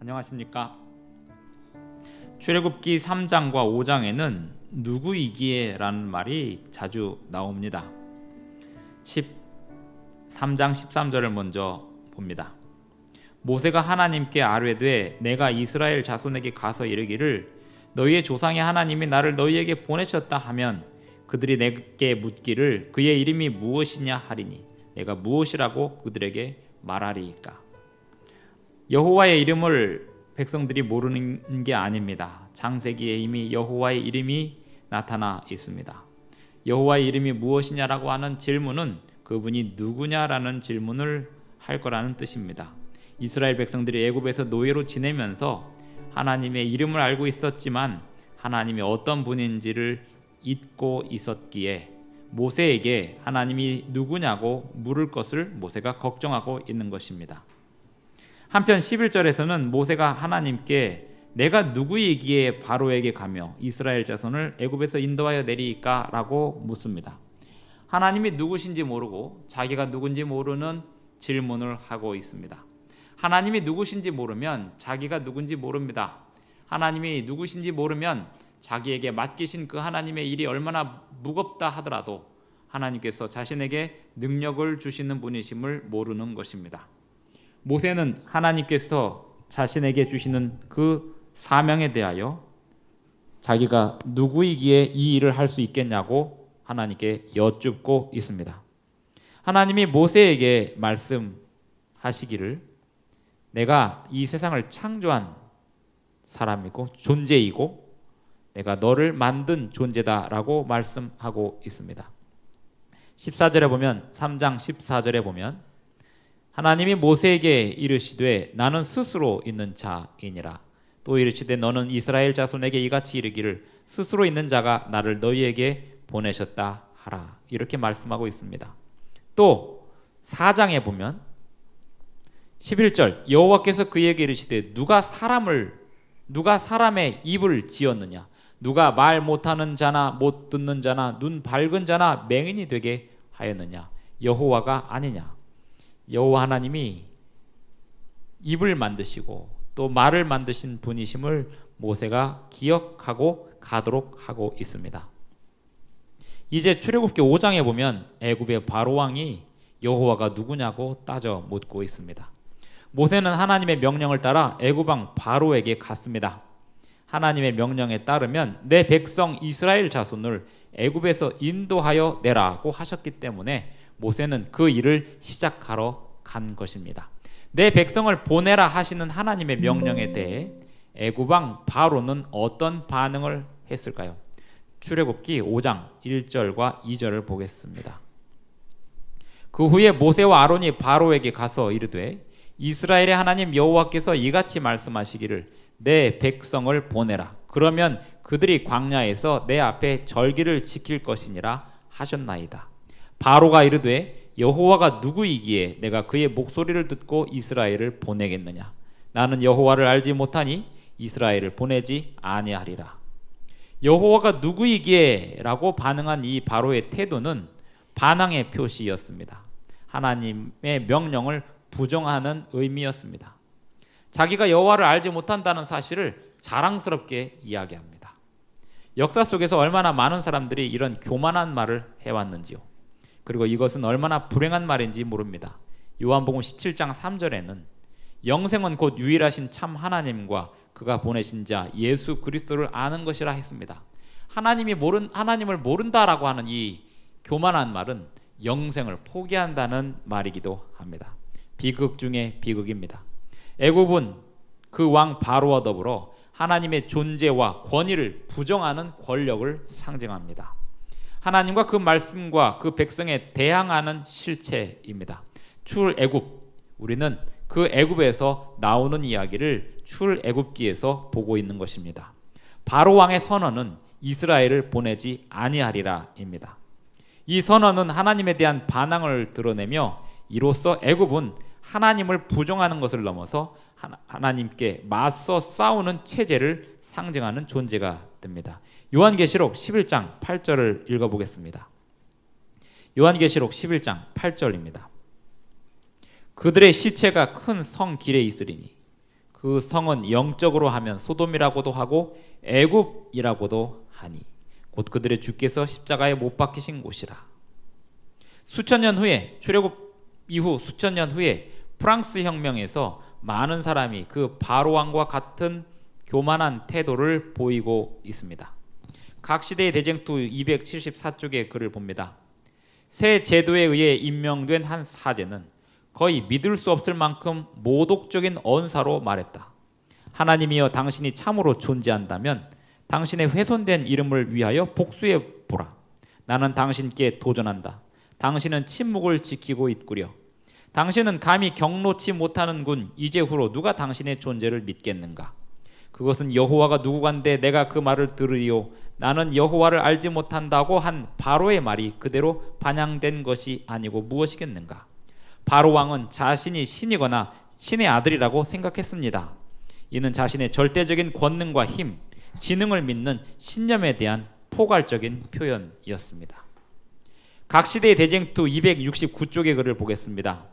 안녕하십니까. 출애굽기 3장과 5장에는 누구이기에 라는 말이 자주 나옵니다. 13장 13절을 먼저 봅니다. 모세가 하나님께 아뢰되 내가 이스라엘 자손에게 가서 이르기를 너희의 조상의 하나님이 나를 너희에게 보내셨다 하면 그들이 내게 묻기를 그의 이름이 무엇이냐 하리니 내가 무엇이라고 그들에게 말하리이까. 여호와의 이름을 백성들이 모르는 게 아닙니다. 창세기에 이미 여호와의 이름이 나타나 있습니다. 여호와의 이름이 무엇이냐라고 하는 질문은 그분이 누구냐라는 질문을 할 거라는 뜻입니다. 이스라엘 백성들이 애굽에서 노예로 지내면서 하나님의 이름을 알고 있었지만 하나님이 어떤 분인지를 잊고 있었기에 모세에게 하나님이 누구냐고 물을 것을 모세가 걱정하고 있는 것입니다. 한편 11절에서는 모세가 하나님께 내가 누구이기에 바로에게 가며 이스라엘 자손을 애굽에서 인도하여 내리이까 라고 묻습니다. 하나님이 누구신지 모르고 자기가 누군지 모르는 질문을 하고 있습니다. 하나님이 누구신지 모르면 자기가 누군지 모릅니다. 하나님이 누구신지 모르면 자기에게 맡기신 그 하나님의 일이 얼마나 무겁다 하더라도 하나님께서 자신에게 능력을 주시는 분이심을 모르는 것입니다. 모세는 하나님께서 자신에게 주시는 그 사명에 대하여 자기가 누구이기에 이 일을 할 수 있겠냐고 하나님께 여쭙고 있습니다. 하나님이 모세에게 말씀하시기를 내가 이 세상을 창조한 사람이고 존재이고 내가 너를 만든 존재다라고 말씀하고 있습니다. 14절에 보면 3장 14절에 보면 하나님이 모세에게 이르시되 나는 스스로 있는 자이니라. 또 이르시되 너는 이스라엘 자손에게 이같이 이르기를 스스로 있는 자가 나를 너희에게 보내셨다 하라. 이렇게 말씀하고 있습니다. 또 4장에 보면 11절 여호와께서 그에게 이르시되 누가 사람의 입을 지었느냐 누가 말 못하는 자나 못 듣는 자나 눈 밝은 자나 맹인이 되게 하였느냐 여호와가 아니냐. 여호와 하나님이 입을 만드시고 또 말을 만드신 분이심을 모세가 기억하고 가도록 하고 있습니다. 이제 출애굽기 5장에 보면 애굽의 바로 왕이 여호와가 누구냐고 따져 묻고 있습니다. 모세는 하나님의 명령을 따라 애굽 왕 바로에게 갔습니다. 하나님의 명령에 따르면 내 백성 이스라엘 자손을 애굽에서 인도하여 내라고 하셨기 때문에 모세는 그 일을 시작하러 간 것입니다. 내 백성을 보내라 하시는 하나님의 명령에 대해 애굽 왕 바로는 어떤 반응을 했을까요? 출애굽기 5장 1절과 2절을 보겠습니다. 그 후에 모세와 아론이 바로에게 가서 이르되 이스라엘의 하나님 여호와께서 이같이 말씀하시기를 내 백성을 보내라. 그러면 그들이 광야에서 내 앞에 절기를 지킬 것이니라 하셨나이다. 바로가 이르되 여호와가 누구이기에 내가 그의 목소리를 듣고 이스라엘을 보내겠느냐. 나는 여호와를 알지 못하니 이스라엘을 보내지 아니하리라. 여호와가 누구이기에 라고 반응한 이 바로의 태도는 반항의 표시였습니다. 하나님의 명령을 부정하는 의미였습니다. 자기가 여호와를 알지 못한다는 사실을 자랑스럽게 이야기합니다. 역사 속에서 얼마나 많은 사람들이 이런 교만한 말을 해왔는지요. 그리고 이것은 얼마나 불행한 말인지 모릅니다. 요한복음 17장 3절에는 영생은 곧 유일하신 참 하나님과 그가 보내신 자 예수 그리스도를 아는 것이라 했습니다. 하나님을 모른다라고 하는 이 교만한 말은 영생을 포기한다는 말이기도 합니다. 비극 중에 비극입니다. 애굽은 그 왕 바로와 더불어 하나님의 존재와 권위를 부정하는 권력을 상징합니다. 하나님과 그 말씀과 그 백성에 대항하는 실체입니다. 출애굽, 우리는 그 애굽에서 나오는 이야기를 출애굽기에서 보고 있는 것입니다. 바로 왕의 선언은 이스라엘을 보내지 아니하리라입니다. 이 선언은 하나님에 대한 반항을 드러내며 이로써 애굽은 하나님을 부정하는 것을 넘어서 하나님께 맞서 싸우는 체제를 상징하는 존재가 됩니다. 요한계시록 11장 8절을 읽어보겠습니다. 요한계시록 11장 8절입니다. 그들의 시체가 큰 성 길에 있으리니 그 성은 영적으로 하면 소돔이라고도 하고 애굽이라고도 하니 곧 그들의 주께서 십자가에 못 박히신 곳이라. 수천 년 후에, 출애굽 이후 수천 년 후에 프랑스 혁명에서 많은 사람이 그 바로 왕과 같은 교만한 태도를 보이고 있습니다. 각 시대의 대쟁투 274쪽의 글을 봅니다. 새 제도에 의해 임명된 한 사제는 거의 믿을 수 없을 만큼 모독적인 언사로 말했다. 하나님이여, 당신이 참으로 존재한다면 당신의 훼손된 이름을 위하여 복수해 보라. 나는 당신께 도전한다. 당신은 침묵을 지키고 있구려. 당신은 감히 경로치 못하는군. 이제후로 누가 당신의 존재를 믿겠는가? 그것은 여호와가 누구간데 내가 그 말을 들으리요. 나는 여호와를 알지 못한다고 한 바로의 말이 그대로 반영된 것이 아니고 무엇이겠는가? 바로 왕은 자신이 신이거나 신의 아들이라고 생각했습니다. 이는 자신의 절대적인 권능과 힘, 지능을 믿는 신념에 대한 포괄적인 표현이었습니다. 각 시대의 대쟁투 269쪽의 글을 보겠습니다.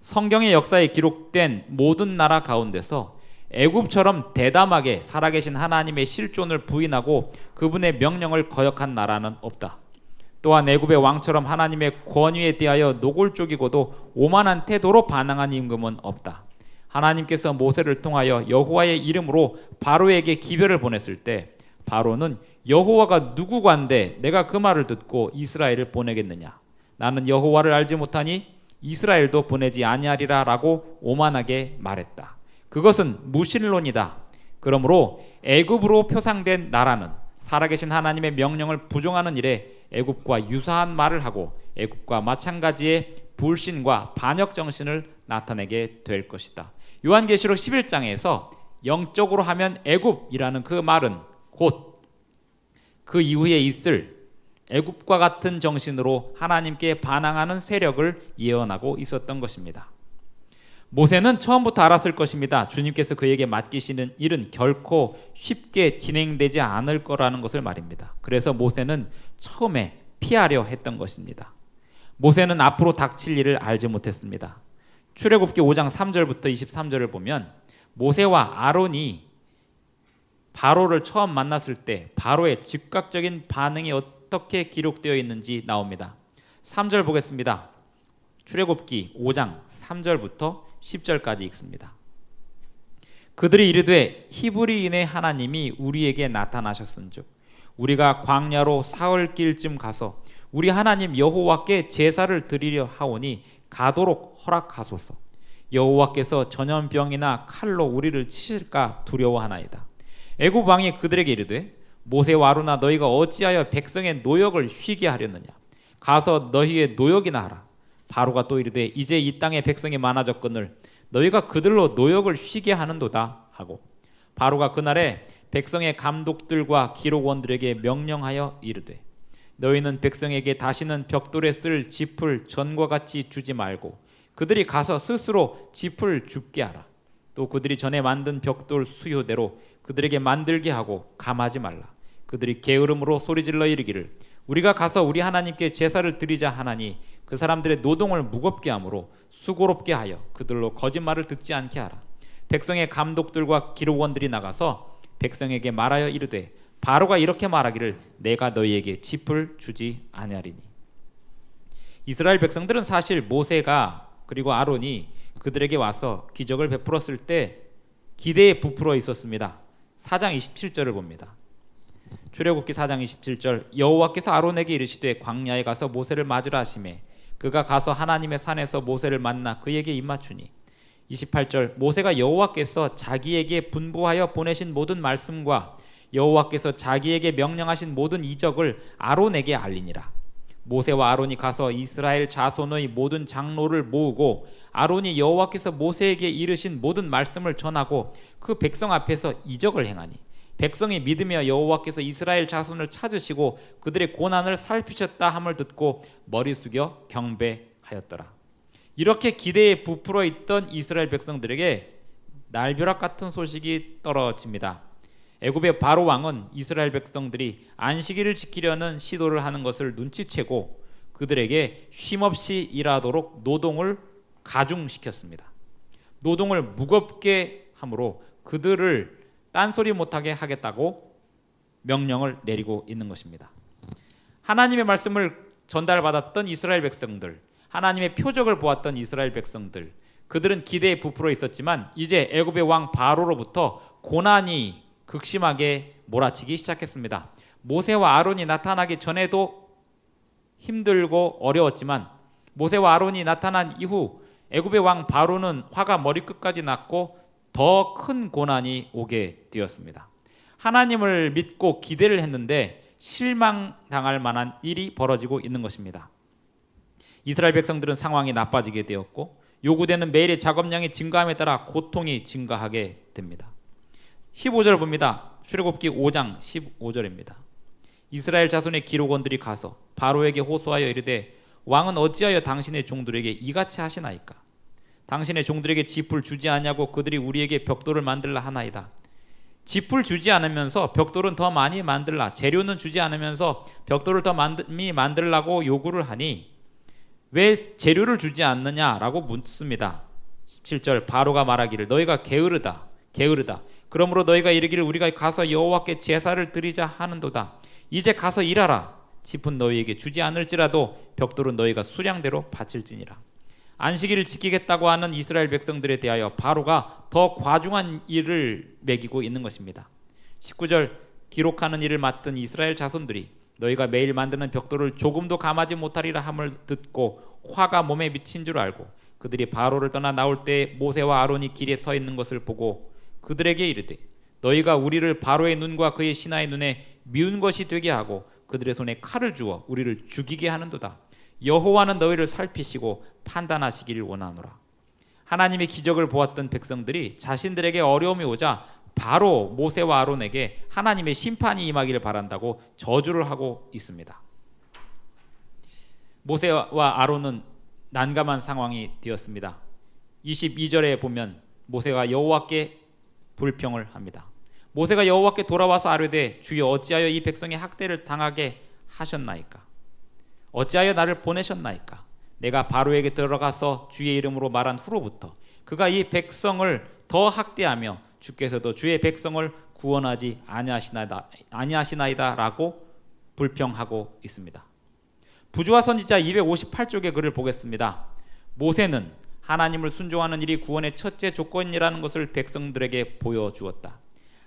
성경의 역사에 기록된 모든 나라 가운데서 애굽처럼 대담하게 살아계신 하나님의 실존을 부인하고 그분의 명령을 거역한 나라는 없다. 또한 애굽의 왕처럼 하나님의 권위에 대하여 노골적이고도 오만한 태도로 반항한 임금은 없다. 하나님께서 모세를 통하여 여호와의 이름으로 바로에게 기별을 보냈을 때 바로는 여호와가 누구간데 내가 그 말을 듣고 이스라엘을 보내겠느냐? 나는 여호와를 알지 못하니 이스라엘도 보내지 아니하리라 라고 오만하게 말했다. 그것은 무신론이다. 그러므로 애굽으로 표상된 나라는 살아계신 하나님의 명령을 부정하는 일에 애굽과 유사한 말을 하고 애굽과 마찬가지의 불신과 반역 정신을 나타내게 될 것이다. 요한계시록 11장에서 영적으로 하면 애굽이라는 그 말은 곧 그 이후에 있을 애굽과 같은 정신으로 하나님께 반항하는 세력을 예언하고 있었던 것입니다. 모세는 처음부터 알았을 것입니다. 주님께서 그에게 맡기시는 일은 결코 쉽게 진행되지 않을 거라는 것을 말입니다. 그래서 모세는 처음에 피하려 했던 것입니다. 모세는 앞으로 닥칠 일을 알지 못했습니다. 출애굽기 5장 3절부터 23절을 보면 모세와 아론이 바로를 처음 만났을 때 바로의 즉각적인 반응이 어떻게 기록되어 있는지 나옵니다. 3절 보겠습니다. 출애굽기 5장 3절부터 10절까지 읽습니다. 그들이 이르되 히브리인의 하나님이 우리에게 나타나셨은즉 우리가 광야로 사흘 길쯤 가서 우리 하나님 여호와께 제사를 드리려 하오니 가도록 허락하소서. 여호와께서 전염병이나 칼로 우리를 치실까 두려워하나이다. 애굽 왕이 그들에게 이르되 모세와 아론아, 너희가 어찌하여 백성의 노역을 쉬게 하려느냐? 가서 너희의 노역이나 하라. 바로가 또 이르되 이제 이 땅에 백성이 많아졌거늘 너희가 그들로 노역을 쉬게 하는도다 하고, 바로가 그날에 백성의 감독들과 기록원들에게 명령하여 이르되 너희는 백성에게 다시는 벽돌에 쓸 짚을 전과 같이 주지 말고 그들이 가서 스스로 짚을 줍게 하라. 또 그들이 전에 만든 벽돌 수요대로 그들에게 만들게 하고 감하지 말라. 그들이 게으름으로 소리질러 이르기를 우리가 가서 우리 하나님께 제사를 드리자 하나니 그 사람들의 노동을 무겁게 하므로 수고롭게 하여 그들로 거짓말을 듣지 않게 하라. 백성의 감독들과 기록원들이 나가서 백성에게 말하여 이르되 바로가 이렇게 말하기를 내가 너희에게 짚을 주지 아니하리니. 이스라엘 백성들은 사실 모세가 그리고 아론이 그들에게 와서 기적을 베풀었을 때 기대에 부풀어 있었습니다. 4장 27절을 봅니다. 출애굽기 4장 27절 여호와께서 아론에게 이르시되 광야에 가서 모세를 맞으라 하시매 그가 가서 하나님의 산에서 모세를 만나 그에게 입맞추니. 28절 모세가 여호와께서 자기에게 분부하여 보내신 모든 말씀과 여호와께서 자기에게 명령하신 모든 이적을 아론에게 알리니라. 모세와 아론이 가서 이스라엘 자손의 모든 장로를 모으고 아론이 여호와께서 모세에게 이르신 모든 말씀을 전하고 그 백성 앞에서 이적을 행하니 백성이 믿으며 여호와께서 이스라엘 자손을 찾으시고 그들의 고난을 살피셨다 함을 듣고 머리 숙여 경배하였더라. 이렇게 기대에 부풀어 있던 이스라엘 백성들에게 날벼락 같은 소식이 떨어집니다. 애굽의 바로 왕은 이스라엘 백성들이 안식일을 지키려는 시도를 하는 것을 눈치채고 그들에게 쉼없이 일하도록 노동을 가중시켰습니다. 노동을 무겁게 하므로 그들을 딴소리 못하게 하겠다고 명령을 내리고 있는 것입니다. 하나님의 말씀을 전달받았던 이스라엘 백성들, 하나님의 표적을 보았던 이스라엘 백성들, 그들은 기대에 부풀어 있었지만 이제 애굽의 왕 바로로부터 고난이 극심하게 몰아치기 시작했습니다. 모세와 아론이 나타나기 전에도 힘들고 어려웠지만 모세와 아론이 나타난 이후 애굽의 왕 바로는 화가 머리끝까지 났고 더 큰 고난이 오게 되었습니다. 하나님을 믿고 기대를 했는데 실망당할 만한 일이 벌어지고 있는 것입니다. 이스라엘 백성들은 상황이 나빠지게 되었고 요구되는 매일의 작업량이 증가함에 따라 고통이 증가하게 됩니다. 15절 봅니다. 출애굽기 5장 15절입니다. 이스라엘 자손의 기록원들이 가서 바로에게 호소하여 이르되 왕은 어찌하여 당신의 종들에게 이같이 하시나이까? 당신의 종들에게 짚을 주지 않냐고 그들이 우리에게 벽돌을 만들라 하나이다. 짚을 주지 않으면서 벽돌은 더 많이 만들라, 재료는 주지 않으면서 벽돌을 더 많이 만들라고 요구를 하니 왜 재료를 주지 않느냐라고 묻습니다. 17절 바로가 말하기를 너희가 게으르다. 그러므로 너희가 이르기를 우리가 가서 여호와께 제사를 드리자 하는도다. 이제 가서 일하라. 짚은 너희에게 주지 않을지라도 벽돌은 너희가 수량대로 바칠지니라. 안식일을 지키겠다고 하는 이스라엘 백성들에 대하여 바로가 더 과중한 일을 매기고 있는 것입니다. 19절 기록하는 일을 맡은 이스라엘 자손들이 너희가 매일 만드는 벽돌을 조금도 감하지 못하리라 함을 듣고 화가 몸에 미친 줄 알고 그들이 바로를 떠나 나올 때 모세와 아론이 길에 서 있는 것을 보고 그들에게 이르되 너희가 우리를 바로의 눈과 그의 신하의 눈에 미운 것이 되게 하고 그들의 손에 칼을 주어 우리를 죽이게 하는도다. 여호와는 너희를 살피시고 판단하시기를 원하노라. 하나님의 기적을 보았던 백성들이 자신들에게 어려움이 오자 바로 모세와 아론에게 하나님의 심판이 임하기를 바란다고 저주를 하고 있습니다. 모세와 아론은 난감한 상황이 되었습니다. 22절에 보면 모세가 여호와께 불평을 합니다. 모세가 여호와께 돌아와서 아뢰되 주여 어찌하여 이 백성의 학대를 당하게 하셨나이까? 어찌하여 나를 보내셨나이까? 내가 바로에게 들어가서 주의 이름으로 말한 후로부터 그가 이 백성을 더 학대하며 주께서도 주의 백성을 구원하지 아니하시나이다 라고 불평하고 있습니다. 부조와 선지자 258쪽의 글을 보겠습니다. 모세는 하나님을 순종하는 일이 구원의 첫째 조건이라는 것을 백성들에게 보여주었다.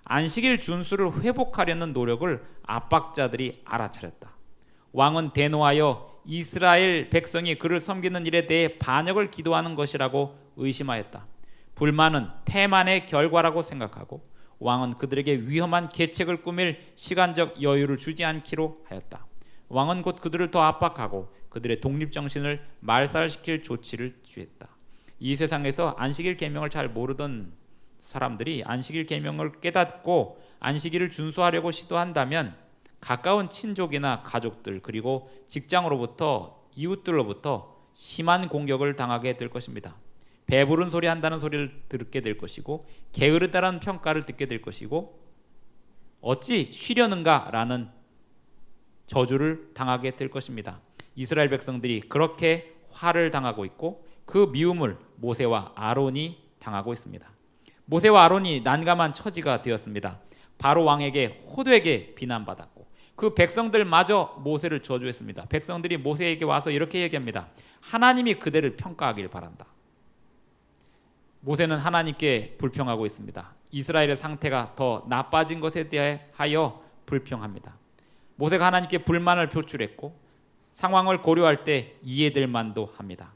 안식일 준수를 회복하려는 노력을 압박자들이 알아차렸다. 왕은 대노하여 이스라엘 백성이 그를 섬기는 일에 대해 반역을 기도하는 것이라고 의심하였다. 불만은 태만의 결과라고 생각하고 왕은 그들에게 위험한 계책을 꾸밀 시간적 여유를 주지 않기로 하였다. 왕은 곧 그들을 더 압박하고 그들의 독립정신을 말살시킬 조치를 취했다. 이 세상에서 안식일 계명을 잘 모르던 사람들이 안식일 계명을 깨닫고 안식일을 준수하려고 시도한다면 가까운 친족이나 가족들 그리고 직장으로부터 이웃들로부터 심한 공격을 당하게 될 것입니다. 배부른 소리 한다는 소리를 듣게 될 것이고 게으르다라는 평가를 듣게 될 것이고 어찌 쉬려는가 라는 저주를 당하게 될 것입니다. 이스라엘 백성들이 그렇게 화를 당하고 있고 그 미움을 모세와 아론이 당하고 있습니다. 모세와 아론이 난감한 처지가 되었습니다. 바로 왕에게 호되게 비난받았고 그 백성들마저 모세를 저주했습니다. 백성들이 모세에게 와서 이렇게 얘기합니다. 하나님이 그대를 평가하길 바란다. 모세는 하나님께 불평하고 있습니다. 이스라엘의 상태가 더 나빠진 것에 대하여 불평합니다. 모세가 하나님께 불만을 표출했고 상황을 고려할 때 이해될 만도 합니다.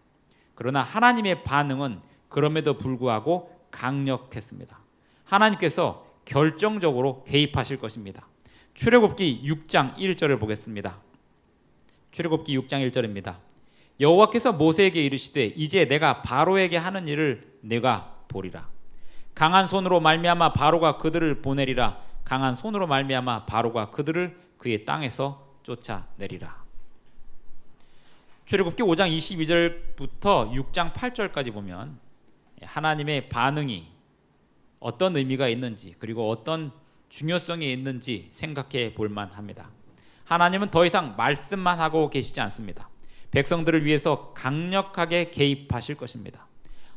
그러나 하나님의 반응은 그럼에도 불구하고 강력했습니다. 하나님께서 결정적으로 개입하실 것입니다. 출애굽기 6장 1절을 보겠습니다. 출애굽기 6장 1절입니다. 여호와께서 모세에게 이르시되 이제 내가 바로에게 하는 일을 내가 보리라. 강한 손으로 말미암아 바로가 그들을 보내리라. 강한 손으로 말미암아 바로가 그들을 그의 땅에서 쫓아내리라. 출애굽기 5장 22절부터 6장 8절까지 보면 하나님의 반응이 어떤 의미가 있는지 그리고 어떤 중요성이 있는지 생각해 볼 만합니다. 하나님은 더 이상 말씀만 하고 계시지 않습니다. 백성들을 위해서 강력하게 개입하실 것입니다.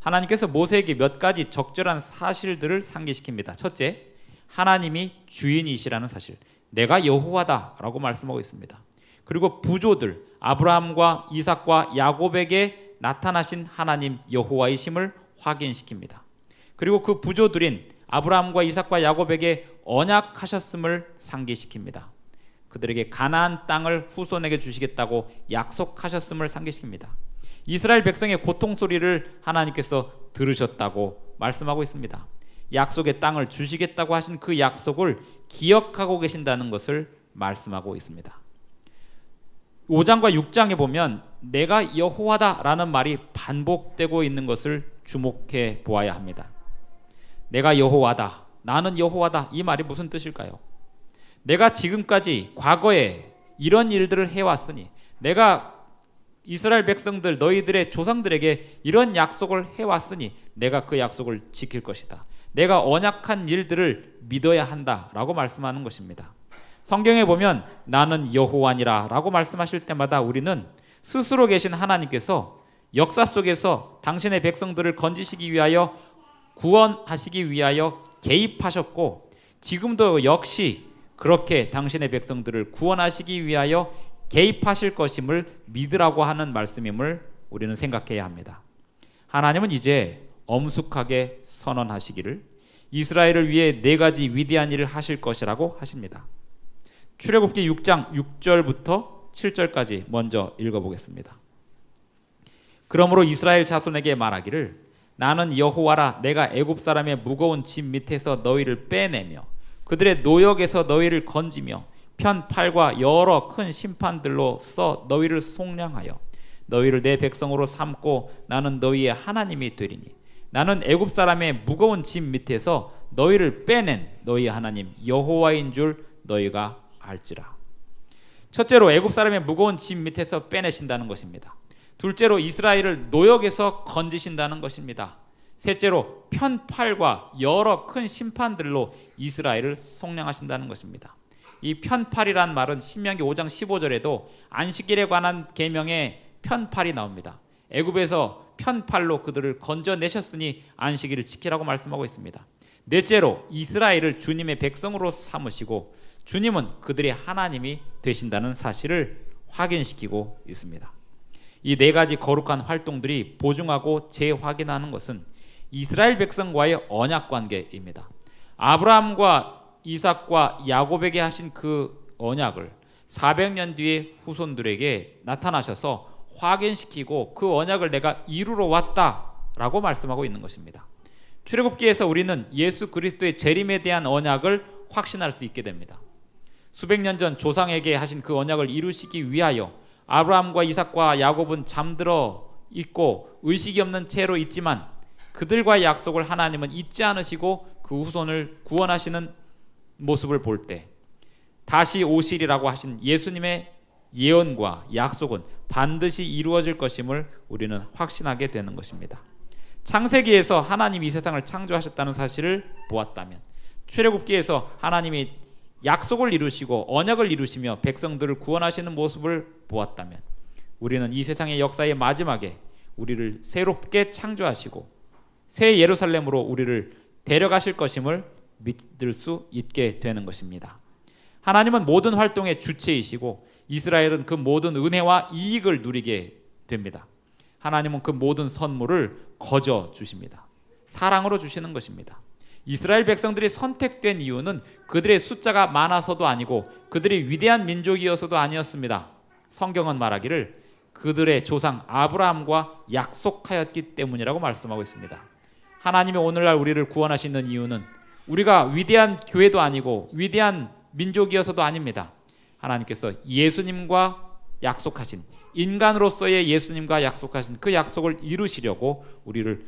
하나님께서 모세에게 몇 가지 적절한 사실들을 상기시킵니다. 첫째, 하나님이 주인이시라는 사실. 내가 여호와다라고 말씀하고 있습니다. 그리고 부조들 아브라함과 이삭과 야곱에게 나타나신 하나님 여호와이심을 확인시킵니다. 그리고 그 부조들인 아브라함과 이삭과 야곱에게 언약하셨음을 상기시킵니다. 그들에게 가나안 땅을 후손에게 주시겠다고 약속하셨음을 상기시킵니다. 이스라엘 백성의 고통 소리를 하나님께서 들으셨다고 말씀하고 있습니다. 약속의 땅을 주시겠다고 하신 그 약속을 기억하고 계신다는 것을 말씀하고 있습니다. 5장과 6장에 보면 내가 여호와다라는 말이 반복되고 있는 것을 주목해 보아야 합니다. 내가 여호와다, 나는 여호와다, 이 말이 무슨 뜻일까요? 내가 지금까지 과거에 이런 일들을 해왔으니, 내가 이스라엘 백성들 너희들의 조상들에게 이런 약속을 해왔으니 내가 그 약속을 지킬 것이다. 내가 언약한 일들을 믿어야 한다라고 말씀하는 것입니다. 성경에 보면 나는 여호와니라 라고 말씀하실 때마다 우리는 스스로 계신 하나님께서 역사 속에서 당신의 백성들을 건지시기 위하여, 구원하시기 위하여 개입하셨고, 지금도 역시 그렇게 당신의 백성들을 구원하시기 위하여 개입하실 것임을 믿으라고 하는 말씀임을 우리는 생각해야 합니다. 하나님은 이제 엄숙하게 선언하시기를 이스라엘을 위해 4가지 위대한 일을 하실 것이라고 하십니다. 출애굽기 6장 6절부터 7절까지 먼저 읽어보겠습니다. 그러므로 이스라엘 자손에게 말하기를 나는 여호와라. 내가 애굽 사람의 무거운 짐 밑에서 너희를 빼내며 그들의 노역에서 너희를 건지며 편팔과 여러 큰 심판들로 써 너희를 속량하여 너희를 내 백성으로 삼고 나는 너희의 하나님이 되리니 나는 애굽 사람의 무거운 짐 밑에서 너희를 빼낸 너희 하나님 여호와인 줄 너희가 알지라. 첫째로 애굽 사람의 무거운 짐 밑에서 빼내신다는 것입니다. 둘째로 이스라엘을 노역에서 건지신다는 것입니다. 셋째로 편팔과 여러 큰 심판들로 이스라엘을 속량하신다는 것입니다. 이 편팔이란 말은 신명기 5장 15절에도 안식일에 관한 계명에 편팔이 나옵니다. 애굽에서 편팔로 그들을 건져내셨으니 안식일을 지키라고 말씀하고 있습니다. 넷째로 이스라엘을 주님의 백성으로 삼으시고 주님은 그들의 하나님이 되신다는 사실을 확인시키고 있습니다. 이 4가지 거룩한 활동들이 보증하고 재확인하는 것은 이스라엘 백성과의 언약 관계입니다. 아브라함과 이삭과 야곱에게 하신 그 언약을 400년 뒤에 후손들에게 나타나셔서 확인시키고 그 언약을 내가 이루러 왔다라고 말씀하고 있는 것입니다. 출애굽기에서 우리는 예수 그리스도의 재림에 대한 언약을 확신할 수 있게 됩니다. 수백 년 전 조상에게 하신 그 언약을 이루시기 위하여 아브라함과 이삭과 야곱은 잠들어 있고 의식이 없는 채로 있지만 그들과의 약속을 하나님은 잊지 않으시고 그 후손을 구원하시는 모습을 볼 때 다시 오시리라고 하신 예수님의 예언과 약속은 반드시 이루어질 것임을 우리는 확신하게 되는 것입니다. 창세기에서 하나님이 이 세상을 창조하셨다는 사실을 보았다면, 출애굽기에서 하나님이 약속을 이루시고 언약을 이루시며 백성들을 구원하시는 모습을 보았다면, 우리는 이 세상의 역사의 마지막에 우리를 새롭게 창조하시고 새 예루살렘으로 우리를 데려가실 것임을 믿을 수 있게 되는 것입니다. 하나님은 모든 활동의 주체이시고 이스라엘은 그 모든 은혜와 이익을 누리게 됩니다. 하나님은 그 모든 선물을 거저 주십니다. 사랑으로 주시는 것입니다. 이스라엘 백성들이 선택된 이유는 그들의 숫자가 많아서도 아니고 그들이 위대한 민족이어서도 아니었습니다. 성경은 말하기를 그들의 조상 아브라함과 약속하였기 때문이라고 말씀하고 있습니다. 하나님이 오늘날 우리를 구원하시는 이유는 우리가 위대한 교회도 아니고 위대한 민족이어서도 아닙니다. 하나님께서 예수님과 약속하신, 인간으로서의 예수님과 약속하신 그 약속을 이루시려고 우리를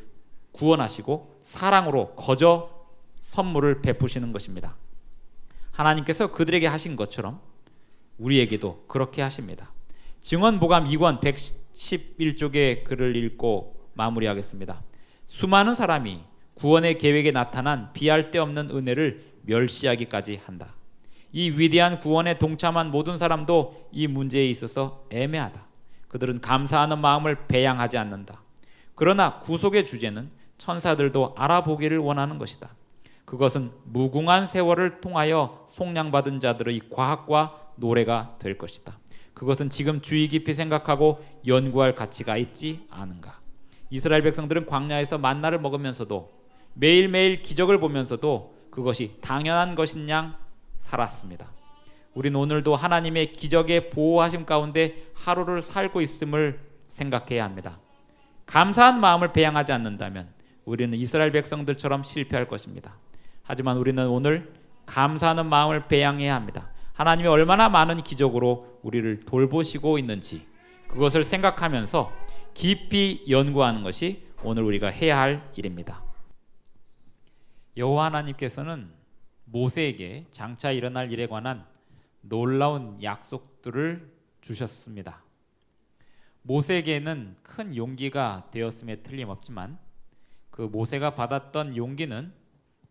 구원하시고 사랑으로 거저 선물을 베푸시는 것입니다. 하나님께서 그들에게 하신 것처럼 우리에게도 그렇게 하십니다. 증언보감 2권 111쪽의 글을 읽고 마무리하겠습니다. 수많은 사람이 구원의 계획에 나타난 비할 데 없는 은혜를 멸시하기까지 한다. 이 위대한 구원에 동참한 모든 사람도 이 문제에 있어서 애매하다. 그들은 감사하는 마음을 배양하지 않는다. 그러나 구속의 주제는 천사들도 알아보기를 원하는 것이다. 그것은 무궁한 세월을 통하여 속량받은 자들의 과학과 노래가 될 것이다. 그것은 지금 주의 깊이 생각하고 연구할 가치가 있지 않은가? 이스라엘 백성들은 광야에서 만나를 먹으면서도 매일매일 기적을 보면서도 그것이 당연한 것인 양 살았습니다. 우리는 오늘도 하나님의 기적의 보호하심 가운데 하루를 살고 있음을 생각해야 합니다. 감사한 마음을 배양하지 않는다면 우리는 이스라엘 백성들처럼 실패할 것입니다. 하지만 우리는 오늘 감사하는 마음을 배양해야 합니다. 하나님이 얼마나 많은 기적으로 우리를 돌보시고 있는지 그것을 생각하면서 깊이 연구하는 것이 오늘 우리가 해야 할 일입니다. 여호와 하나님께서는 모세에게 장차 일어날 일에 관한 놀라운 약속들을 주셨습니다. 모세에게는 큰 용기가 되었음에 틀림없지만 그 모세가 받았던 용기는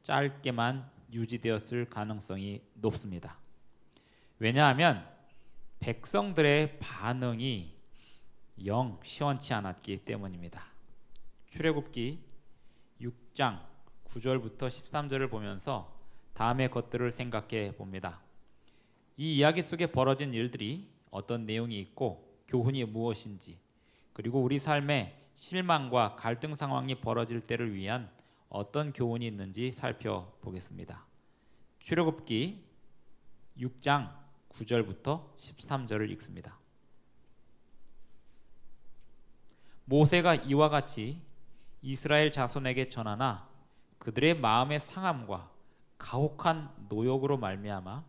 짧게만 유지되었을 가능성이 높습니다. 왜냐하면 백성들의 반응이 영 시원치 않았기 때문입니다. 출애굽기 6장 9절부터 13절을 보면서 다음의 것들을 생각해 봅니다. 이 이야기 속에 벌어진 일들이 어떤 내용이 있고 교훈이 무엇인지, 그리고 우리 삶에 실망과 갈등 상황이 벌어질 때를 위한 어떤 교훈이 있는지 살펴보겠습니다. 출애굽기 6장 9절부터 13절을 읽습니다. 모세가 이와 같이 이스라엘 자손에게 전하나 그들의 마음의 상함과 가혹한 노역으로 말미암아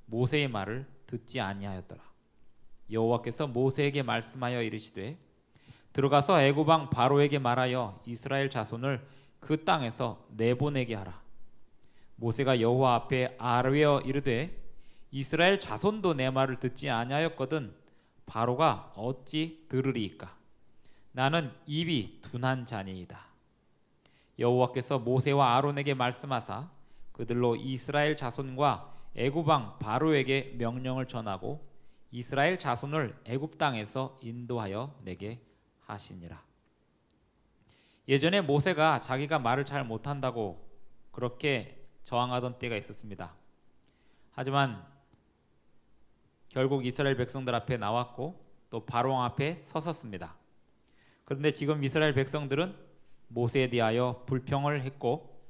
모세의 말을 듣지 아니하였더라. 여호와께서 모세에게 말씀하여 이르시되 들어가서 애굽 왕 바로에게 말하여 이스라엘 자손을 그 땅에서 내보내게 하라. 모세가 여호와 앞에 아뢰어 이르되 이스라엘 자손도 내 말을 듣지 아니하였거든 바로가 어찌 들으리이까? 나는 입이 둔한 자니이다. 여호와께서 모세와 아론에게 말씀하사 그들로 이스라엘 자손과 애굽 왕 바로에게 명령을 전하고 이스라엘 자손을 애굽 땅에서 인도하여 내게 하시니라. 예전에 모세가 자기가 말을 잘 못한다고 그렇게 저항하던 때가 있었습니다. 하지만 결국 이스라엘 백성들 앞에 나왔고 또 바로 왕 앞에 서섰습니다. 그런데 지금 이스라엘 백성들은 모세에 대하여 불평을 했고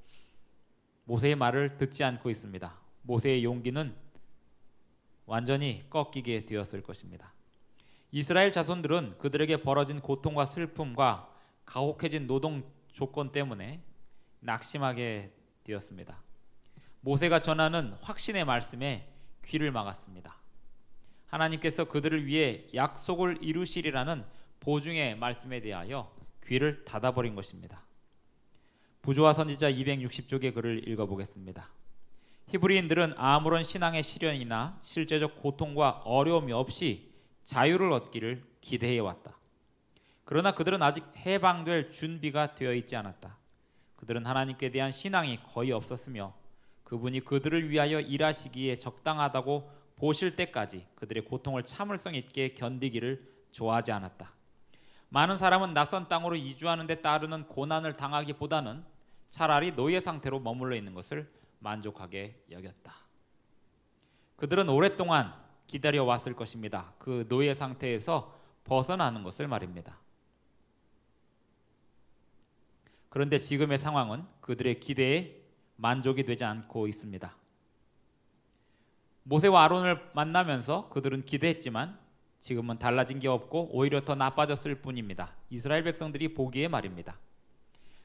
모세의 말을 듣지 않고 있습니다. 모세의 용기는 완전히 꺾이게 되었을 것입니다. 이스라엘 자손들은 그들에게 벌어진 고통과 슬픔과 가혹해진 노동 조건 때문에 낙심하게 되었습니다. 모세가 전하는 확신의 말씀에 귀를 막았습니다. 하나님께서 그들을 위해 약속을 이루시리라는 보증의 말씀에 대하여 귀를 닫아버린 것입니다. 부조와 선지자 260쪽의 글을 읽어보겠습니다. 히브리인들은 아무런 신앙의 시련이나 실제적 고통과 어려움이 없이 자유를 얻기를 기대해왔다. 그러나 그들은 아직 해방될 준비가 되어 있지 않았다. 그들은 하나님께 대한 신앙이 거의 없었으며 그분이 그들을 위하여 일하시기에 적당하다고 보실 때까지 그들의 고통을 참을성 있게 견디기를 좋아하지 않았다. 많은 사람은 낯선 땅으로 이주하는 데 따르는 고난을 당하기보다는 차라리 노예 상태로 머물러 있는 것을 만족하게 여겼다. 그들은 오랫동안 기다려왔을 것입니다. 그 노예 상태에서 벗어나는 것을 말입니다. 그런데 지금의 상황은 그들의 기대에 만족이 되지 않고 있습니다. 모세와 아론을 만나면서 그들은 기대했지만 지금은 달라진 게 없고 오히려 더 나빠졌을 뿐입니다. 이스라엘 백성들이 보기에 말입니다.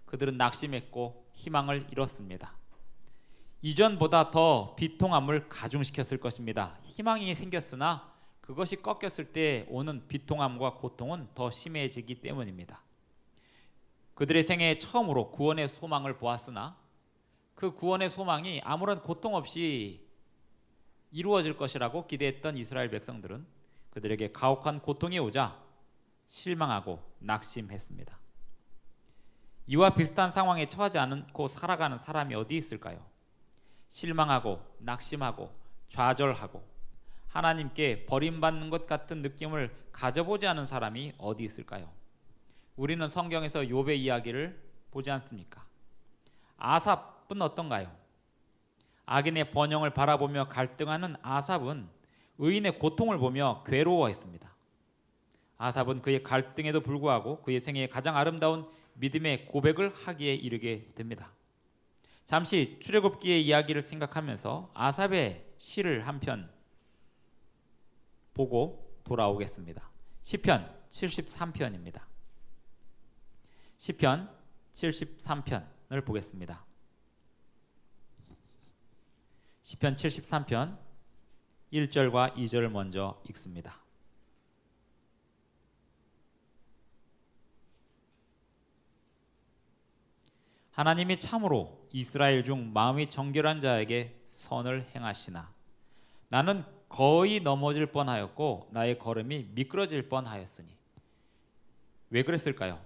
그들은 낙심했고 희망을 잃었습니다. 이전보다 더 비통함을 가중시켰을 것입니다. 희망이 생겼으나 그것이 꺾였을 때 오는 비통함과 고통은 더 심해지기 때문입니다. 그들의 생애에 처음으로 구원의 소망을 보았으나 그 구원의 소망이 아무런 고통 없이 이루어질 것이라고 기대했던 이스라엘 백성들은 그들에게 가혹한 고통이 오자 실망하고 낙심했습니다. 이와 비슷한 상황에 처하지 않고 살아가는 사람이 어디 있을까요? 실망하고 낙심하고 좌절하고 하나님께 버림받는 것 같은 느낌을 가져보지 않은 사람이 어디 있을까요? 우리는 성경에서 욥의 이야기를 보지 않습니까? 아삽은 어떤가요? 악인의 번영을 바라보며 갈등하는 아삽은 의인의 고통을 보며 괴로워했습니다. 아삽은 그의 갈등에도 불구하고 그의 생애의 가장 아름다운 믿음의 고백을 하기에 이르게 됩니다. 잠시 출애굽기의 이야기를 생각하면서 아삽의 시를 한 편 보고 돌아오겠습니다. 시편 73편입니다. 시편 73편을 보겠습니다. 시편 73편 1절과 2절을 먼저 읽습니다. 하나님이 참으로 이스라엘 중 마음이 정결한 자에게 선을 행하시나 나는 거의 넘어질 뻔하였고 나의 걸음이 미끄러질 뻔하였으니. 왜 그랬을까요?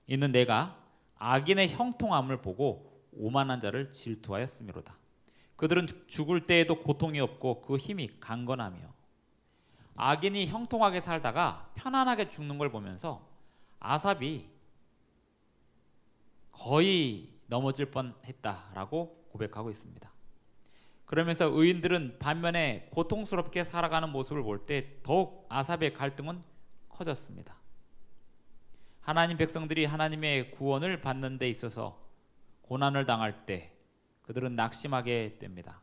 이는 내가 악인의 형통함을 보고 오만한 자를 질투하였음이로다. 그들은 죽을 때에도 고통이 없고 그 힘이 강건하며. 악인이 형통하게 살다가 편안하게 죽는 걸 보면서 아삽이 거의 넘어질 뻔했다라고 고백하고 있습니다. 그러면서 의인들은 반면에 고통스럽게 살아가는 모습을 볼 때 더욱 아삽의 갈등은 커졌습니다. 하나님 백성들이 하나님의 구원을 받는 데 있어서 고난을 당할 때 그들은 낙심하게 됩니다.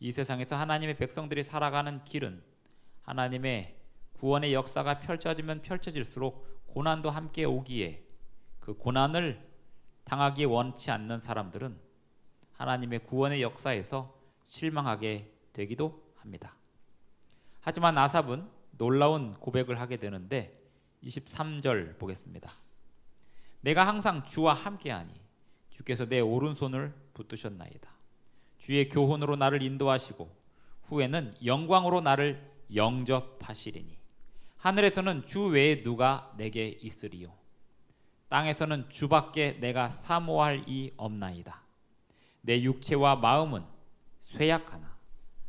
이 세상에서 하나님의 백성들이 살아가는 길은 하나님의 구원의 역사가 펼쳐지면 펼쳐질수록 고난도 함께 오기에 그 고난을 당하기 원치 않는 사람들은 하나님의 구원의 역사에서 실망하게 되기도 합니다. 하지만 아삽은 놀라운 고백을 하게 되는데 23절 보겠습니다. 내가 항상 주와 함께하니 주께서 내 오른손을 붙드셨나이다. 주의 교훈으로 나를 인도하시고 후에는 영광으로 나를 영접하시리니 하늘에서는 주 외에 누가 내게 있으리요. 땅에서는 주밖에 내가 사모할 이 없나이다. 내 육체와 마음은 쇠약하나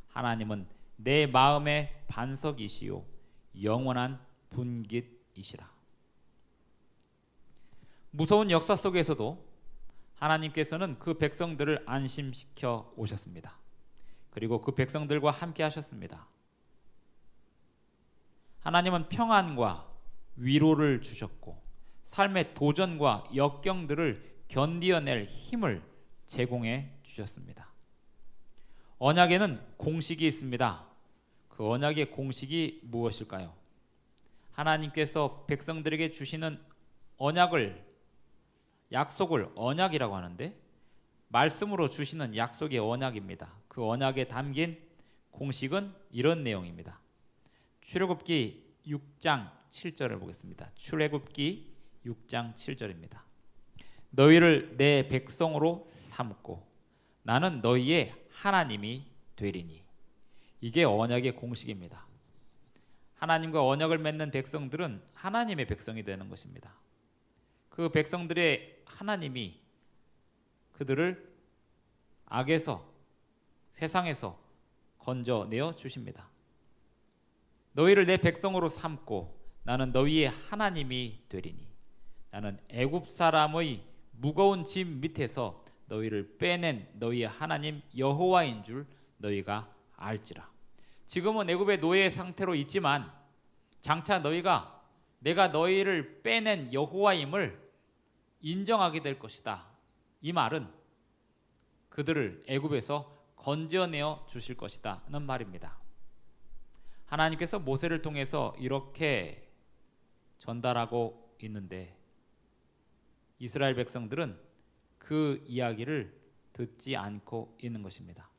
하나님은 내 마음의 반석이시요 영원한 분깃이시라. 무서운 역사 속에서도 하나님께서는 그 백성들을 안심시켜 오셨습니다. 그리고 그 백성들과 함께 하셨습니다. 하나님은 평안과 위로를 주셨고 삶의 도전과 역경들을 견디어낼 힘을 제공해 주셨습니다. 언약에는 공식이 있습니다. 그 언약의 공식이 무엇일까요? 하나님께서 백성들에게 주시는 약속을 언약이라고 하는데 말씀으로 주시는 약속의 언약입니다. 그 언약에 담긴 공식은 이런 내용입니다. 출애굽기 6장 7절을 보겠습니다. 출애굽기 6장 7절입니다. 너희를 내 백성으로 삼고 나는 너희의 하나님이 되리니. 이게 언약의 공식입니다. 하나님과 언약을 맺는 백성들은 하나님의 백성이 되는 것입니다. 그 백성들의 하나님이 그들을 악에서 세상에서 건져내어 주십니다. 너희를 내 백성으로 삼고 나는 너희의 하나님이 되리니 나는 애굽 사람의 무거운 짐 밑에서 너희를 빼낸 너희의 하나님 여호와인 줄 너희가 알지라. 지금은 애굽의 노예 상태로 있지만 장차 너희가 내가 너희를 빼낸 여호와임을 인정하게 될 것이다. 이 말은 그들을 애굽에서 건져내어 주실 것이다는 말입니다. 하나님께서 모세를 통해서 이렇게 전달하고 있는데 이스라엘 백성들은 그 이야기를 듣지 않고 있는 것입니다.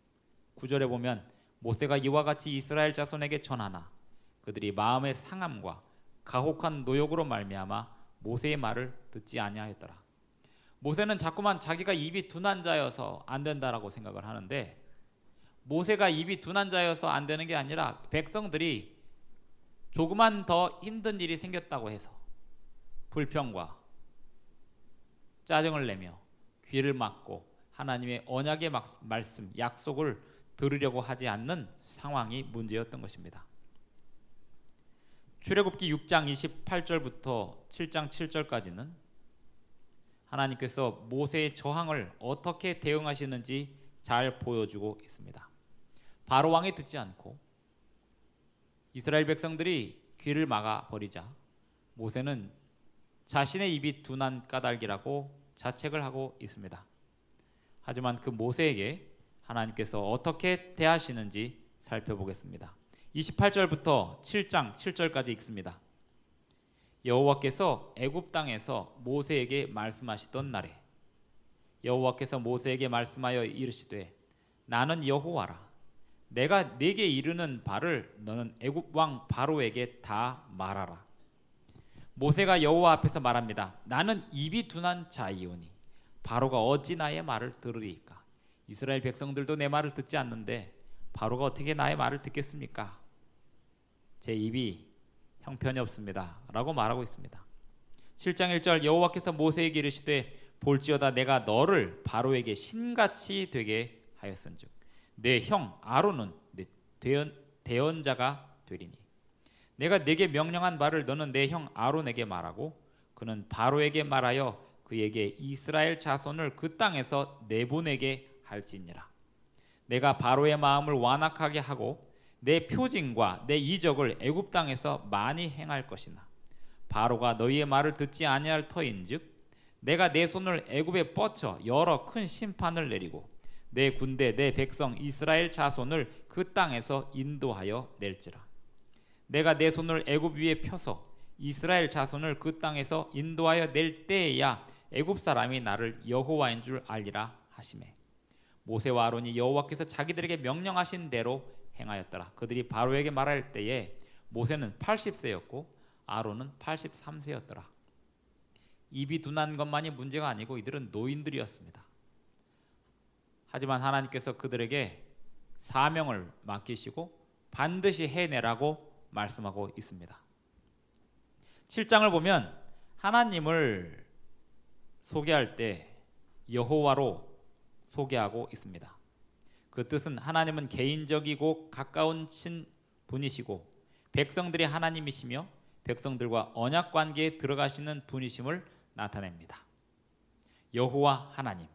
9절에 보면 모세가 이와 같이 이스라엘 자손에게 전하나 그들이 마음의 상함과 가혹한 노역으로 말미암아 모세의 말을 듣지 아니하였더라. 모세는 자꾸만 자기가 입이 둔한 자여서 안 된다라고 생각을 하는데 모세가 입이 둔한 자여서 안 되는 게 아니라 백성들이 조그만 더 힘든 일이 생겼다고 해서 불평과 짜증을 내며 귀를 막고 하나님의 언약의 말씀, 약속을 들으려고 하지 않는 상황이 문제였던 것입니다. 출애굽기 6장 28절부터 7장 7절까지는 하나님께서 모세의 저항을 어떻게 대응하시는지 잘 보여주고 있습니다. 바로 왕이 듣지 않고 이스라엘 백성들이 귀를 막아 버리자 모세는 자신의 입이 둔한 까닭이라고 자책을 하고 있습니다. 하지만 그 모세에게 하나님께서 어떻게 대하시는지 살펴보겠습니다. 28절부터 7장 7절까지 읽습니다. 여호와께서 애굽 땅에서 모세에게 말씀하시던 날에 여호와께서 모세에게 말씀하여 이르시되 나는 여호와라. 내가 네게 이르는 바를 너는 애굽 왕 바로에게 다 말하라. 모세가 여호와 앞에서 말합니다. 나는 입이 둔한 자이오니 바로가 어찌 나의 말을 들으리이까. 이스라엘 백성들도 내 말을 듣지 않는데 바로가 어떻게 나의 말을 듣겠습니까? 제 입이 형편이 없습니다 라고 말하고 있습니다. 7장 1절 여호와께서 모세에게 이르시되 볼지어다 내가 너를 바로에게 신같이 되게 하였은즉 내 형 아론은 내 대언자가 되리니 내가 네게 명령한 바를 너는 내 형 아론에게 말하고 그는 바로에게 말하여 그에게 이스라엘 자손을 그 땅에서 내보내게 할지니라. 내가 바로의 마음을 완악하게 하고 내 표징과 내 이적을 애굽 땅에서 많이 행할 것이나 바로가 너희의 말을 듣지 아니할 터인즉 내가 내 손을 애굽에 뻗쳐 여러 큰 심판을 내리고 내 군대 내 백성 이스라엘 자손을 그 땅에서 인도하여 낼지라. 내가 내 손을 애굽 위에 펴서 이스라엘 자손을 그 땅에서 인도하여 낼 때에야 애굽 사람이 나를 여호와인 줄 알리라 하시매 모세와 아론이 여호와께서 자기들에게 명령하신 대로 행하였더라. 그들이 바로에게 말할 때에 모세는 80세였고 아론은 83세였더라. 입이 둔한 것만이 문제가 아니고 이들은 노인들이었습니다. 하지만 하나님께서 그들에게 사명을 맡기시고 반드시 해내라고 말씀하고 있습니다. 7장을 보면 하나님을 소개할 때 여호와로 소개하고 있습니다. 그 뜻은 하나님은 개인적이고 가까운 분이시고 백성들이 하나님이시며 백성들과 언약 관계에 들어가시는 분이심을 나타냅니다. 여호와 하나님,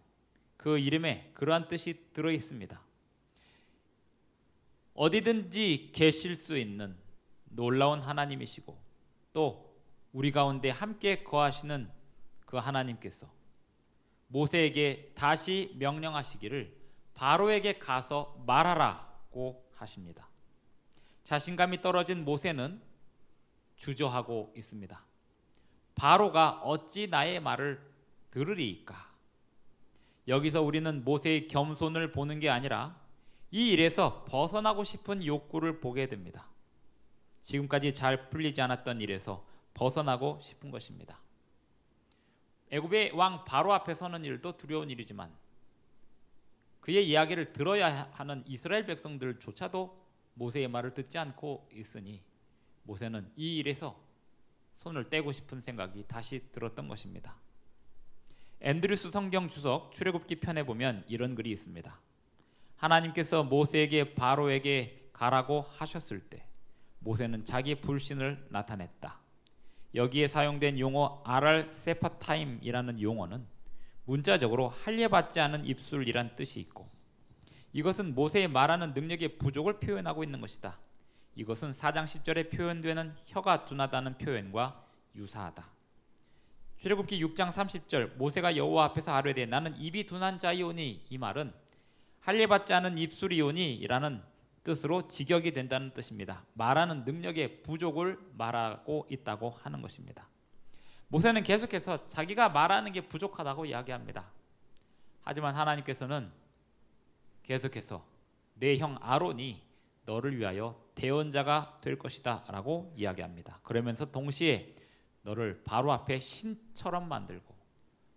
그 이름에 그러한 뜻이 들어 있습니다. 어디든지 계실 수 있는 놀라운 하나님이시고 또 우리 가운데 함께 거하시는 그 하나님께서 모세에게 다시 명령하시기를 바로에게 가서 말하라고 하십니다. 자신감이 떨어진 모세는 주저하고 있습니다. 바로가 어찌 나의 말을 들으리이까? 여기서 우리는 모세의 겸손을 보는 게 아니라 이 일에서 벗어나고 싶은 욕구를 보게 됩니다. 지금까지 잘 풀리지 않았던 일에서 벗어나고 싶은 것입니다. 애굽의 왕 바로 앞에 서는 일도 두려운 일이지만 그의 이야기를 들어야 하는 이스라엘 백성들조차도 모세의 말을 듣지 않고 있으니 모세는 이 일에서 손을 떼고 싶은 생각이 다시 들었던 것입니다. 앤드류스 성경 주석 출애굽기 편에 보면 이런 글이 있습니다. 하나님께서 모세에게 바로에게 가라고 하셨을 때 모세는 자기 불신을 나타냈다. 여기에 사용된 용어 아랄 세파타임이라는 용어는 문자적으로 할례받지 않은 입술이란 뜻이 있고 이것은 모세의 말하는 능력의 부족을 표현하고 있는 것이다. 이것은 4장 10절에 표현되는 혀가 둔하다는 표현과 유사하다. 출애굽기 6장 30절 모세가 여호와 앞에서 아뢰되 나는 입이 둔한 자이오니 이 말은 할례받지 않은 입술이오니 라는 뜻으로 직역이 된다는 뜻입니다. 말하는 능력의 부족을 말하고 있다고 하는 것입니다. 모세는 계속해서 자기가 말하는 게 부족하다고 이야기합니다. 하지만 하나님께서는 계속해서 내 형 아론이 너를 위하여 대언자가 될 것이다 라고 이야기합니다. 그러면서 동시에 너를 바로 앞에 신처럼 만들고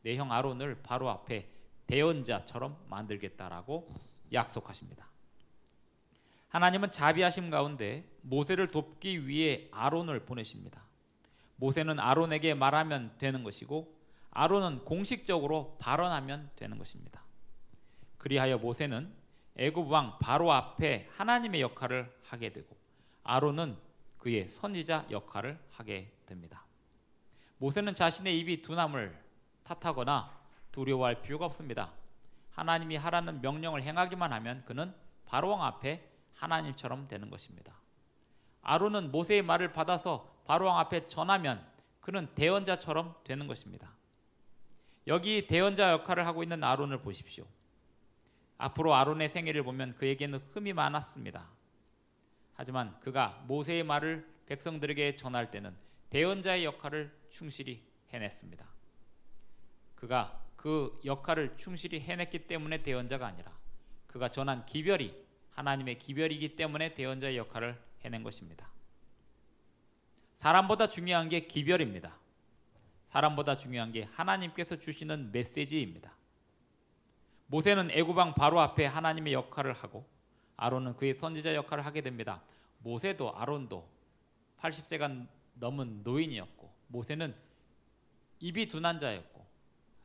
내 형 아론을 바로 앞에 대언자처럼 만들겠다라고 약속하십니다. 하나님은 자비하심 가운데 모세를 돕기 위해 아론을 보내십니다. 모세는 아론에게 말하면 되는 것이고 아론은 공식적으로 발언하면 되는 것입니다. 그리하여 모세는 애굽 왕 바로 앞에 하나님의 역할을 하게 되고 아론은 그의 선지자 역할을 하게 됩니다. 모세는 자신의 입이 둔함을 탓하거나 두려워할 필요가 없습니다. 하나님이 하라는 명령을 행하기만 하면 그는 바로왕 앞에 하나님처럼 되는 것입니다. 아론은 모세의 말을 받아서 바로왕 앞에 전하면 그는 대언자처럼 되는 것입니다. 여기 대언자 역할을 하고 있는 아론을 보십시오. 앞으로 아론의 생애를 보면 그에게는 흠이 많았습니다. 하지만 그가 모세의 말을 백성들에게 전할 때는 대언자의 역할을 충실히 해냈습니다. 그가 그 역할을 충실히 해냈기 때문에 대언자가 아니라 그가 전한 기별이 하나님의 기별이기 때문에 대언자의 역할을 해낸 것입니다. 사람보다 중요한 게 기별입니다. 사람보다 중요한 게 하나님께서 주시는 메시지입니다. 모세는 애굽왕 바로 앞에 하나님의 역할을 하고 아론은 그의 선지자 역할을 하게 됩니다. 모세도 아론도 80세가 넘은 노인이었고 모세는 입이 둔한 자였고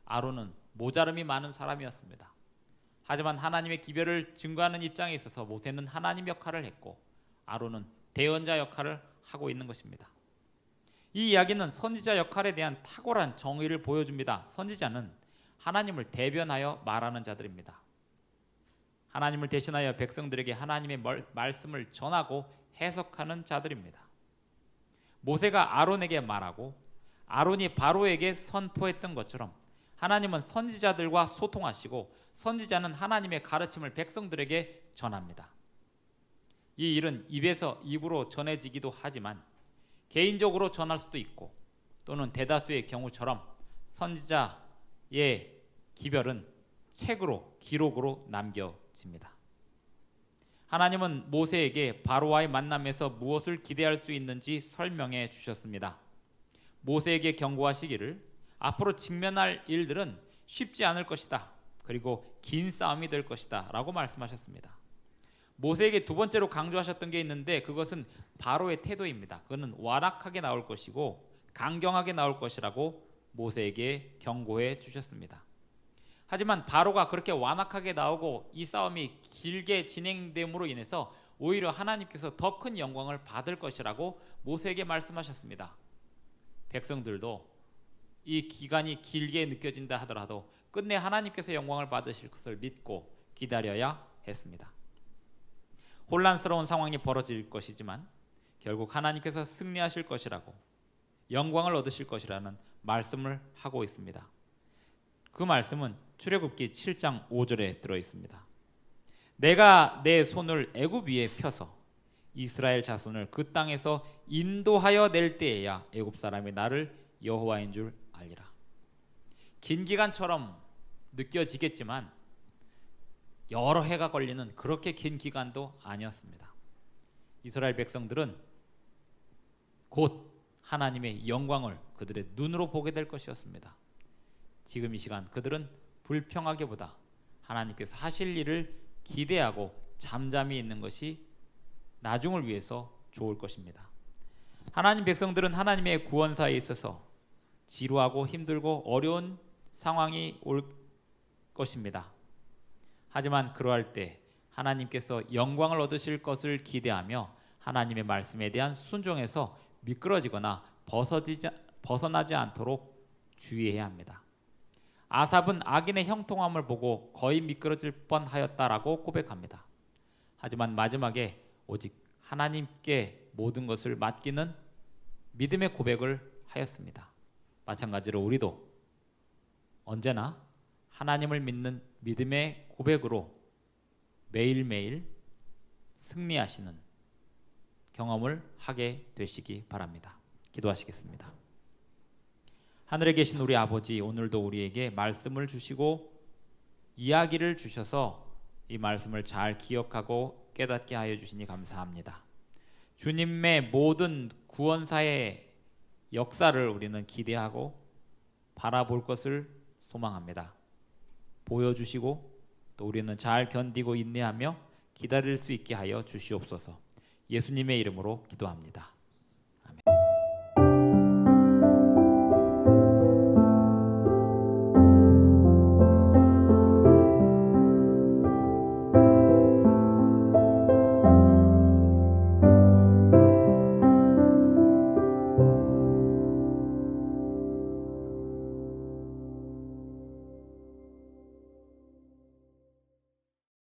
아론은 모자름이 많은 사람이었습니다. 하지만 하나님의 기별을 증거하는 입장에 있어서 모세는 하나님 역할을 했고 아론은 대언자 역할을 하고 있는 것입니다. 이 이야기는 선지자 역할에 대한 탁월한 정의를 보여줍니다. 선지자는 하나님을 대변하여 말하는 자들입니다. 하나님을 대신하여 백성들에게 하나님의 말씀을 전하고 해석하는 자들입니다. 모세가 아론에게 말하고 아론이 바로에게 선포했던 것처럼 하나님은 선지자들과 소통하시고 선지자는 하나님의 가르침을 백성들에게 전합니다. 이 일은 입에서 입으로 전해지기도 하지만 개인적으로 전할 수도 있고 또는 대다수의 경우처럼 선지자의 기별은 책으로 기록으로 남겨집니다. 하나님은 모세에게 바로와의 만남에서 무엇을 기대할 수 있는지 설명해 주셨습니다. 모세에게 경고하시기를 앞으로 직면할 일들은 쉽지 않을 것이다. 그리고 긴 싸움이 될 것이다 라고 말씀하셨습니다. 모세에게 두 번째로 강조하셨던 게 있는데 그것은 바로의 태도입니다. 그는 완악하게 나올 것이고 강경하게 나올 것이라고 모세에게 경고해 주셨습니다. 하지만 바로가 그렇게 완악하게 나오고 이 싸움이 길게 진행됨으로 인해서 오히려 하나님께서 더 큰 영광을 받을 것이라고 모세에게 말씀하셨습니다. 백성들도 이 기간이 길게 느껴진다 하더라도 끝내 하나님께서 영광을 받으실 것을 믿고 기다려야 했습니다. 혼란스러운 상황이 벌어질 것이지만 결국 하나님께서 승리하실 것이라고 영광을 얻으실 것이라는 말씀을 하고 있습니다. 그 말씀은 출애굽기 7장 5절에 들어 있습니다. 내가 내 손을 애굽 위에 펴서 이스라엘 자손을 그 땅에서 인도하여 낼 때에야 애굽 사람이 나를 여호와인 줄 알리라. 긴 기간처럼 느껴지겠지만 여러 해가 걸리는 그렇게 긴 기간도 아니었습니다. 이스라엘 백성들은 곧 하나님의 영광을 그들의 눈으로 보게 될 것이었습니다. 지금 이 시간 그들은 불평하기보다 하나님께서 하실 일을 기대하고 잠잠히 있는 것이 나중을 위해서 좋을 것입니다. 하나님 백성들은 하나님의 구원사에 있어서 지루하고 힘들고 어려운 상황이 올 것입니다. 하지만 그러할 때 하나님께서 영광을 얻으실 것을 기대하며 하나님의 말씀에 대한 순종에서 미끄러지거나 벗어나지 않도록 주의해야 합니다. 아삽은 악인의 형통함을 보고 거의 미끄러질 뻔하였다라고 고백합니다. 하지만 마지막에 오직 하나님께 모든 것을 맡기는 믿음의 고백을 하였습니다. 마찬가지로 우리도 언제나 하나님을 믿는 믿음의 고백으로 매일매일 승리하시는 경험을 하게 되시기 바랍니다. 기도하시겠습니다. 하늘에 계신 우리 아버지, 오늘도 우리에게 말씀을 주시고 이야기를 주셔서 이 말씀을 잘 기억하고 깨닫게 하여 주시니 감사합니다. 주님의 모든 구원사의 역사를 우리는 기대하고 바라볼 것을 소망합니다. 보여주시고 또 우리는 잘 견디고 인내하며 기다릴 수 있게 하여 주시옵소서. 예수님의 이름으로 기도합니다.